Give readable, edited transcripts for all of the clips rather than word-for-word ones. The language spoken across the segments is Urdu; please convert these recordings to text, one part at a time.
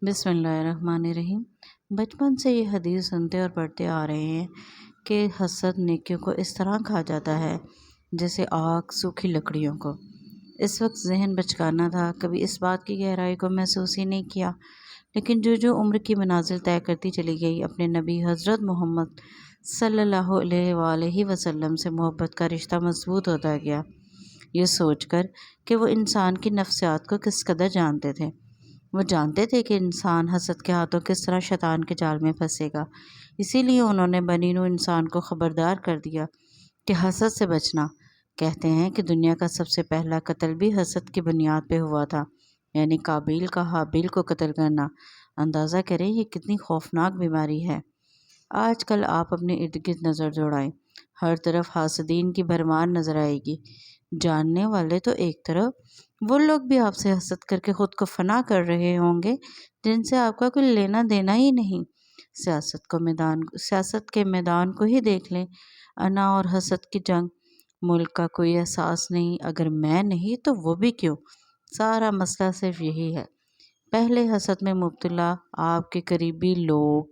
بسم اللہ الرحمن الرحیم۔ بچپن سے یہ حدیث سنتے اور پڑھتے آ رہے ہیں کہ حسد نیکیوں کو اس طرح کھا جاتا ہے جیسے آگ سوکھی لکڑیوں کو۔ اس وقت ذہن بچکانا تھا، کبھی اس بات کی گہرائی کو محسوس ہی نہیں کیا، لیکن جو عمر کی منازل طے کرتی چلی گئی، اپنے نبی حضرت محمد صلی اللہ علیہ وآلہ وسلم سے محبت کا رشتہ مضبوط ہوتا گیا، یہ سوچ کر کہ وہ انسان کی نفسیات کو کس قدر جانتے تھے۔ وہ جانتے تھے کہ انسان حسد کے ہاتھوں کس طرح شیطان کے جال میں پھنسے گا، اسی لیے انہوں نے بنی نوع انسان کو خبردار کر دیا کہ حسد سے بچنا۔ کہتے ہیں کہ دنیا کا سب سے پہلا قتل بھی حسد کی بنیاد پہ ہوا تھا، یعنی قابیل کا حابیل کو قتل کرنا۔ اندازہ کریں یہ کتنی خوفناک بیماری ہے۔ آج کل آپ اپنے ارد گرد نظر دوڑائیں، ہر طرف حاسدین کی بھرمار نظر آئے گی۔ جاننے والے تو ایک طرف، وہ لوگ بھی آپ سے حسد کر کے خود کو فنا کر رہے ہوں گے جن سے آپ کا کوئی لینا دینا ہی نہیں۔ سیاست کے میدان کو ہی دیکھ لیں، انا اور حسد کی جنگ۔ ملک کا کوئی احساس نہیں، اگر میں نہیں تو وہ بھی کیوں؟ سارا مسئلہ صرف یہی ہے۔ پہلے حسد میں مبتلا آپ کے قریبی لوگ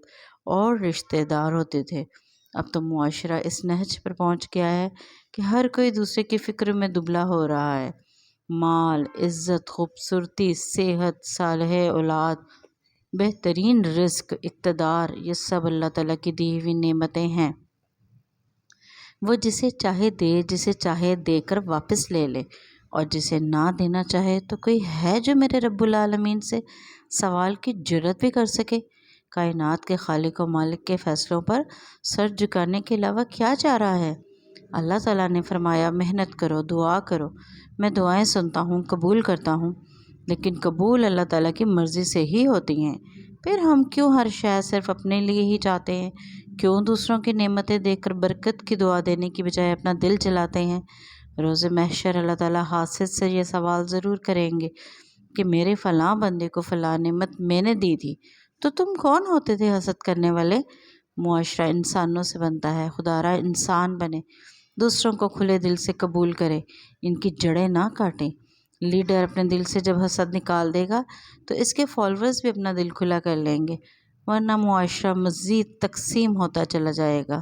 اور رشتہ دار ہوتے تھے، اب تو معاشرہ اس نہج پر پہنچ گیا ہے کہ ہر کوئی دوسرے کی فکر میں دبلا ہو رہا ہے۔ مال، عزت، خوبصورتی، صحت، صالح اولاد، بہترین رزق، اقتدار، یہ سب اللہ تعالیٰ کی دی ہوئی نعمتیں ہیں۔ وہ جسے چاہے دے، جسے چاہے دے کر واپس لے لے، اور جسے نہ دینا چاہے تو کوئی ہے جو میرے رب العالمین سے سوال کی جرات بھی کر سکے؟ کائنات کے خالق و مالک کے فیصلوں پر سر جھکانے کے علاوہ کیا چارہ ہے؟ اللہ تعالیٰ نے فرمایا محنت کرو، دعا کرو، میں دعائیں سنتا ہوں، قبول کرتا ہوں، لیکن قبول اللہ تعالیٰ کی مرضی سے ہی ہوتی ہیں۔ پھر ہم کیوں ہر شے صرف اپنے لیے ہی چاہتے ہیں؟ کیوں دوسروں کی نعمتیں دیکھ کر برکت کی دعا دینے کی بجائے اپنا دل جلاتے ہیں؟ روز محشر اللہ تعالیٰ حاسد سے یہ سوال ضرور کریں گے کہ میرے فلاں بندے کو فلاں نعمت میں نے دی تھی، تو تم کون ہوتے تھے حسد کرنے والے؟ معاشرہ انسانوں سے بنتا ہے، خدا را انسان بنے، دوسروں کو کھلے دل سے قبول کرے، ان کی جڑیں نہ کاٹیں۔ لیڈر اپنے دل سے جب حسد نکال دے گا تو اس کے فالوورز بھی اپنا دل کھلا کر لیں گے، ورنہ معاشرہ مزید تقسیم ہوتا چلا جائے گا۔